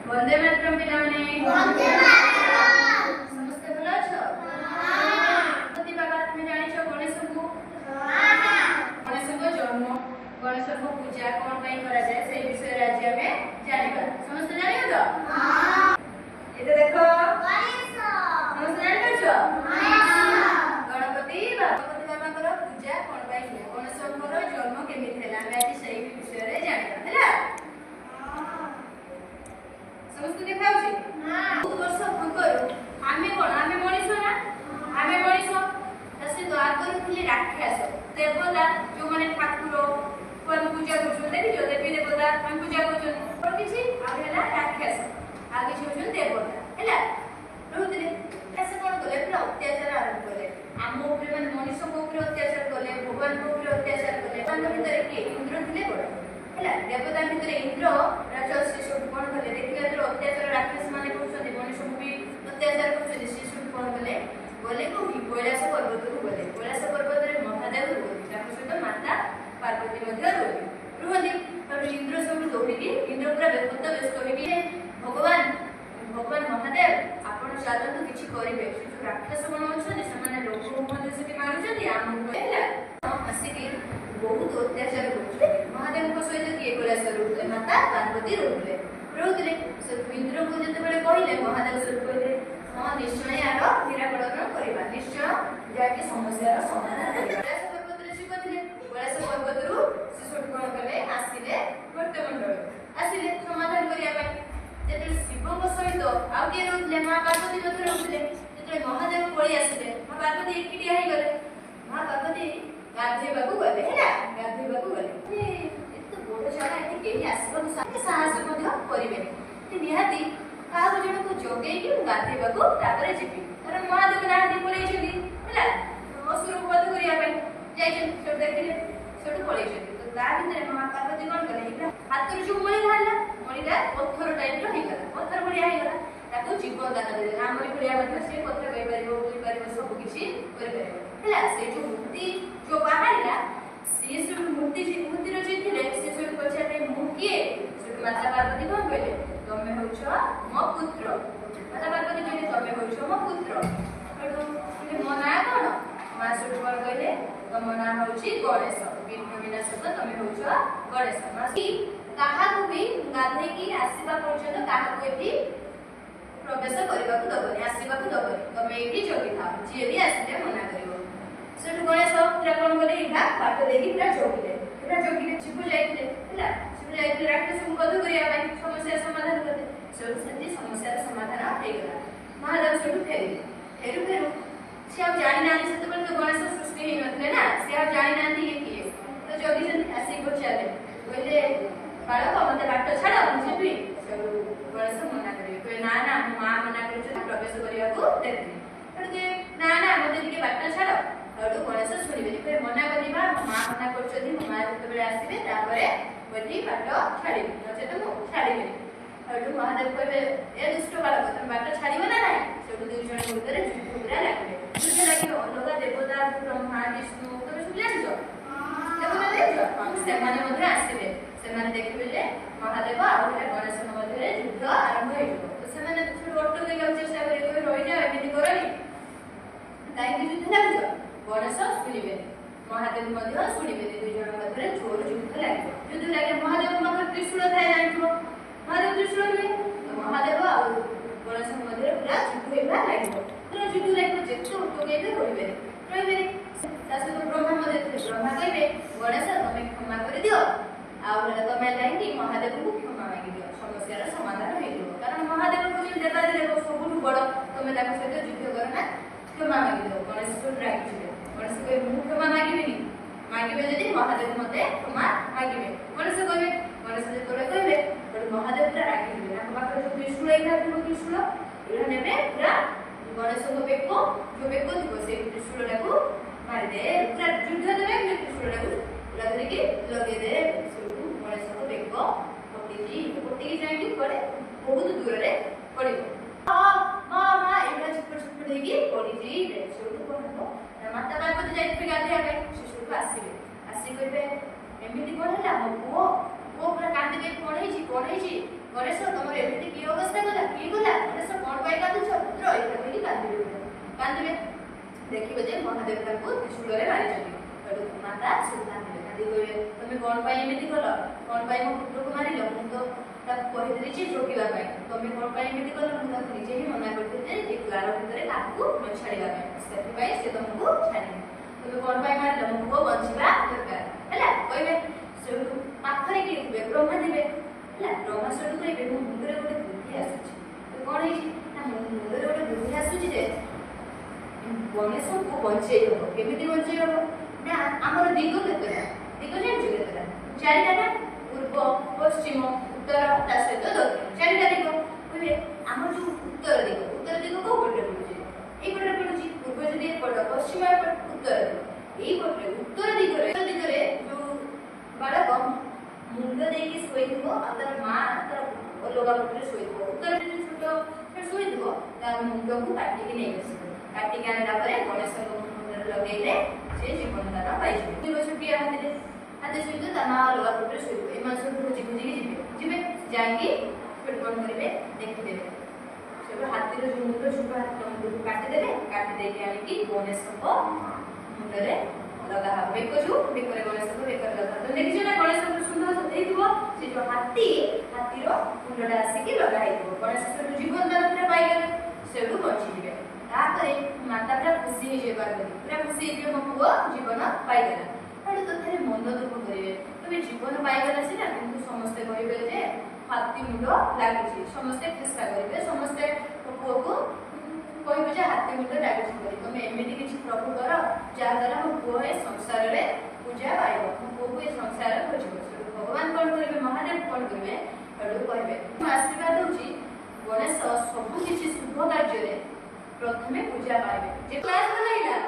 वंदे मातरम पिलाने वंदे मातरम समस्त भलो छ गणपति बाबा तुम जानि छ गणेश को गणेश को जन्म गणेश को पूजा कोन पई करा जाय से विषय आज हमें जानिबा समस्त जानियो तो हां एते देखो गणेश समस्त जानि छ गणपति बाबा को पूजा कोन पई गणेश को जन्म केमिति हैला हमें आज से विषय रे जानिबा हैला समस्त देखा होची हां बहुत वर्ष पूर्व आमे कोन आमे मनीष ना आमे मनीष तसे तो आगर थिले राक्षस देवता जो माने ठाकुर कोन पूजा करछन देखि जो देवी देवता हम पूजा करछन और किछि आ हैला राक्षस आगे छुछन देवता हैला रोदले कैसे कोन गले पूरा अत्याचार आरंभ करे हम ऊपर माने मनीष को ऊपर अत्याचार करले भगवान को ऊपर अत्याचार करले भगवान भीतर के इंद्र थिले बड़ हैला देवता भीतर इंद्र राजा शिशु कोन भले देखिले तो अत्याचार राक्षस माने करछन मनीष को भी अत्याचार करछन शिशु कोन भले बोले को कैलाश पर्वत को बोले कैलाश पर्वत रे महादेव रोहि ताको सहित माता पार्वती मध्ये रोहि रुहंदी तब इंद्र सब दोहिकी इंद्र पूरा बेपत्त व्यस्त होई भगवान भगवान महादेव आपण चालंतु किछि करिवे जो राक्षस मन अछन से लोक मध्ये से मारु जदी आम हैला आसिकी बहुत अत्याचार करछे महादेव को सहित के कैलाश रोहि माता पार्वती रोहि से इंद्र को जते बेले कहिले महादेव से कहिले हां निश्चय यार निराकरण करिबा निश्चय जाके समस्या रो समाधान करिबा कैलाश पर्वत रे शिवथिले कैलाश पर्वत रु शिशु कोन कले आसीले भक्त मंडल आसीले समाधान करिया पाई जेते शिव को सहित आ के रहले मां पार्वती मध्ये रहले जेते महादेव पळी आसीले मां पार्वती एकिटी आइ गले मां पार्वती गाधेबा को गले हैला गाधेबा को गले एत बोड जाना एते केही आसीबो साहस मध्ये करिबे ते निहाती काहु जण को जोगे कि गाधेबा को तापरे जेपी कारण महादेव नाहती पळै जदी हैला असुर को बध करिया पाई जाय छन सब देखिले सब पळै जदी तो ता भीतर मां पार्वती कोन करे हैला हाथ जो मळी भाला मळीला पत्थर टाइप रो हिगला पत्थर बढिया हिगला ताको जीवन दान दे हमरी बढिया मध्ये से पत्थर कहि परिबो बोली परिबो सब किछि करि परिबो हैला से जो मूर्ति जो बाहरिला से सब मूर्ति रो जेथिले से सब पछाते मुकिए से माता पार्वती कोन कहले तमे होछ मो पुत्र माता पार्वती कहले तमे होछ मो पुत्र हेतु कि मो ना कोन मां सुट कोन कहले तम ना होछि गणेश विघ्न विनाशक तमे होछ गणेश मासी काहा को भी गाधे की आसीबा पर्यंत काहा को भी प्रवेश करबा को दबनी आसीबा को दबनी तमे एठी जोगी था जे भी आसीले मना करिवो सुट गणेश पूरा कोन कहले इहा पाट देकी पूरा जोगी छिपु जाइते हैला राक्षस को बध करिया पाई समस्या समाधान करते सब सती समस्या समाधान हे गला महादेव सब फेरू से अब जानि ना से तो गणेश सृष्टि हे नथले ना से अब जानि ना ये किए तो जोगी जन आसी को चले बोले बालक मते बाट छाड़ जेबी सब गणेश मना करे कोई ना ना मां मना करे छ प्रवेश करिया को देते जे ना ना मते के बाट छाड़ और गणेश सुनिबे कोई मना करिबा मां मना करछथि मां जते बेले आसीबे तापरे बटी बाट छाड़ी नचे तो छाड़ी हटू महादेव कहबे ए दुष्ट बालक तुम बाट छाड़ीबे ना नाही सेटू दुई जण भितर झुकुरा लागले दुजे लागि अलगा देवता ब्रह्मा विष्णु तमे सुनले जो देवता देखो से माने मध्ये आसीबे से माने देखिबे जे महादेव आ गणेश मध्ये युद्ध आरंभ होइबो तो से माने छोटो ऑटो के गाव चेष्टा करे कोई रहि जा एमिति करनी काई कि युद्ध लागो गणेश सुनिबे महादेव मध्ये सुनिबे दुई जण मध्ये जोर युद्ध लागे महादेव मगर त्रिशूल थाय जाइबो महादेव त्रिशूल ले महादेव आ गणेश मध्ये पूरा युद्ध हेबा लागिबो पूरा युद्ध लागिबो जेतो टोगेबे रहिबे तासे तो ब्रह्मा मध्ये ब्रह्मा कहबे गणेश तमे क्षमा कर दियो आ बोले तमे लाइकी महादेव को क्षमा मांगी दियो समस्या रो समाधान होई दियो कारण महादेव को जे देता दिले सबुठु बड़ तमे ताको सहित युद्ध करना क्षमा मांगी दियो गणेश को रागी छिले गणेश को मुख क्षमा मांगीबेनी मांगीबे जदी महादेव मते क्षमा मांगीबे गणेश कहबे गणेश जे तोरे कहबे बड महादेव पूरा रागी दिले हम पाखरे जो त्रिशूल एखा दिनो त्रिशूल एला नेबे पूरा गणेश को बेको जो बेको दिबो से त्रिशूल लाको मारि दे पूरा युद्ध देबे त्रिशूल लाको पूरा धरि के लगे दे सेटू गणेश को बेको कोटी जाई पड़े बहुत दूर रे पड़िबो मां मां एला छुप देगी पड़ी जी रे सेटू कोन माता पार्वती जाई पे गाधे आबे शिशु को आसी कहबे एमिति कोन हला मो पूरा कांदे पढ़े छी ଗଣେଶ ତମର ଏମିତି କି ଅବସ୍ଥା ଗଲା କି ଗଲା ଗଣେଶ କଣ ପାଇଁ କାନ୍ଦୁଛ ପୁତ୍ର ଏଇଟା କହିକି କାନ୍ଦିବେ ଦେଖିବେ ଯେ ମହାଦେବ ତାଙ୍କୁ ତ୍ରିଶୂଳରେ ମାରିଛନ୍ତି। ସେଠୁ ମାତା ସେଠୁ କାନ୍ଦିବେ କାନ୍ଦି କହିବେ ତମେ କଣ ପାଇଁ ଏମିତି କଲ କଣ ପାଇଁ ମୋ ପୁତ୍ରକୁ ମାରିଲ ମୁଁ ତ ତାକୁ କହିଥିଲି ଯେ ଜଗିବା ପାଇଁ ତମେ କଣ ପାଇଁ ଏମିତି କଲ ମୁଁ ତାକୁ ନିଜେ ହିଁ ମନା କରିଥିଲି ଯେ ଦ୍ୱାର ଭିତରେ କାହାକୁ ନ ଛାଡ଼ିବା ପାଇଁ ସେଥିପାଇଁ ସେ ତମକୁ ଛାଡ଼ିବେ ତମେ କଣ ପାଇଁ ମାରିଲ ମୋ ପୁଅ ବଞ୍ଚିବା ଦରକାର ହେଲା କହିବେ। ସେଠୁ ପାଖରେ କିଏ ଥିବେ ବ୍ରହ୍ମା ଥିବେ ହେଲା ବ୍ରହ୍ମା ସେଠୁ କହିବେ ମୋ ମୁଣ୍ଡରେ ଗୋଟେ ବୁଦ୍ଧି ଆସୁଛି କଣ ହେଇଛି ନା ମୋ ମୁଣ୍ଡରେ ଗୋଟେ ବୁଦ୍ଧି ଆସୁଛି ଯେ ଗଣେଶଙ୍କୁ ବଞ୍ଚେଇ ହବ କେମିତି ବଞ୍ଚେଇ ହବ ନା ଆମର ଦିଗ କେତେଟା ଦିଗ ଜାଣିଛୁ କେତେଟା ଚାରିଟା ନା ପୂର୍ବ ପଶ୍ଚିମ ଉତ୍ତର ତା ସହିତ ଦକ୍ଷିଣ ଚାରିଟା ଦିଗ କହିବେ ଆମର ଯୋଉ ଉତ୍ତର ଦିଗ କୋଉ ପଟେ ପଡୁଛି ଏଇ ପଟେ ପଡୁଛି ପୂର୍ବ ଯଦି ଏପଟ ପଶ୍ଚିମ ଏପଟ ଉତ୍ତର ଦିଗ ଏଇ ପଟେ ଉତ୍ତର ଦିଗରେ ଯୋଉ ବାଳକ ମୁଣ୍ଡ ଦେଇକି ଶୋଇଥିବ ଆଉ ତାର ମା ତାର ଅଲଗା ପଟରେ ଶୋଇଥିବ ଉତ୍ତର ଛୋଟ ଶୋଇଥିବ ତା ମୁଣ୍ଡକୁ କାଟିକି ନେଇ ଆସିବ କାଟିକି ଆଣିଲା ପରେ ଗଣେଶଙ୍କ ମୁଣ୍ଡରେ ଲଗେଇଲେ ସେ ଜୀବନ ଦାନ ପାଇଯିବେ ଛୋଟିଆ ହାତୀ ସହିତ ତା ମା ଅଲଗା ପଟରେ ଶୋଇବ ଏମାନେ ସବୁ ଖୋଜିକି ଯିବେ ଯାଇକି ସେଠୁ କଣ କରିବେ ଦେଖିଦେବେ ସେଠୁ ହାତୀର ଯୋଉ ମୁଣ୍ଡ ଛୋଟ ହାତୀର ମୁଣ୍ଡକୁ କାଟିଦେବେ କାଟି ଦେଇକି ଆଣିକି ଗଣେଶଙ୍କ ମୁଣ୍ଡରେ ଲଗା ହବ ବେକରେ ଗଣେଶଙ୍କ ବେକରେ ଲଗା ହବ ଦେଖିଛ ନା ଗଣେଶଙ୍କର ସୁନ୍ଦର ସଜେଇଥିବ ସେ ଯୋଉ ହାତୀର ମୁଣ୍ଡଟା ଆସିକି ଲଗା ହେଇଥିବ ଗଣେଶ ସେଠୁ ଜୀବନ ଦାନ ପୁରା ପାଇଗଲେ ସେଠୁ ବଞ୍ଚିଯିବେ। ତାପରେ ମାତା ପୁରା ଖୁସି ହେଇଯିବେ ପାର୍ବତୀ ପୁରା ଖୁସି ହେଇଯିବେ ମୋ ପୁଅ ଜୀବନ ପାଇଗଲା ସେଠୁ ତଥାପି ମନ ଦୁଃଖ କରିବେ ତେବେ ଜୀବନ ପାଇଗଲା ସିନା କିନ୍ତୁ ସମସ୍ତେ କହିବେ ଯେ ହାତୀ ମୁଣ୍ଡ ଲାଗିଛି ସମସ୍ତେ ଚେଷ୍ଟା କରିବେ ସମସ୍ତେ ପୁଅକୁ କହିବେ ଯେ ହାତୀ ମୁଣ୍ଡ ଲାଗିଛି ବୋଲି ତମେ ଏମିତି କିଛି ପ୍ରଭୁ କର ଯାହାଦ୍ୱାରା ମୋ ପୁଅ ଏ ସଂସାରରେ ପୂଜା ପାଇବ ମୋ ପୁଅକୁ ଏ ସଂସାର ଖୋଜିବ ସେଠୁ ଭଗବାନ କଣ କରିବେ ମହାଦେବ କଣ କରିବେ ସେଠୁ କହିବେ ମୁଁ ଆଶୀର୍ବାଦ ଦଉଛି ଗଣେଶ ସବୁ କିଛି ଶୁଭ କାର୍ଯ୍ୟରେ ପ୍ରଥମେ ପୂଜା ପାଇବେ ଯେ କ୍ଲାସ୍ ଭଲ ଲାଗିଲା।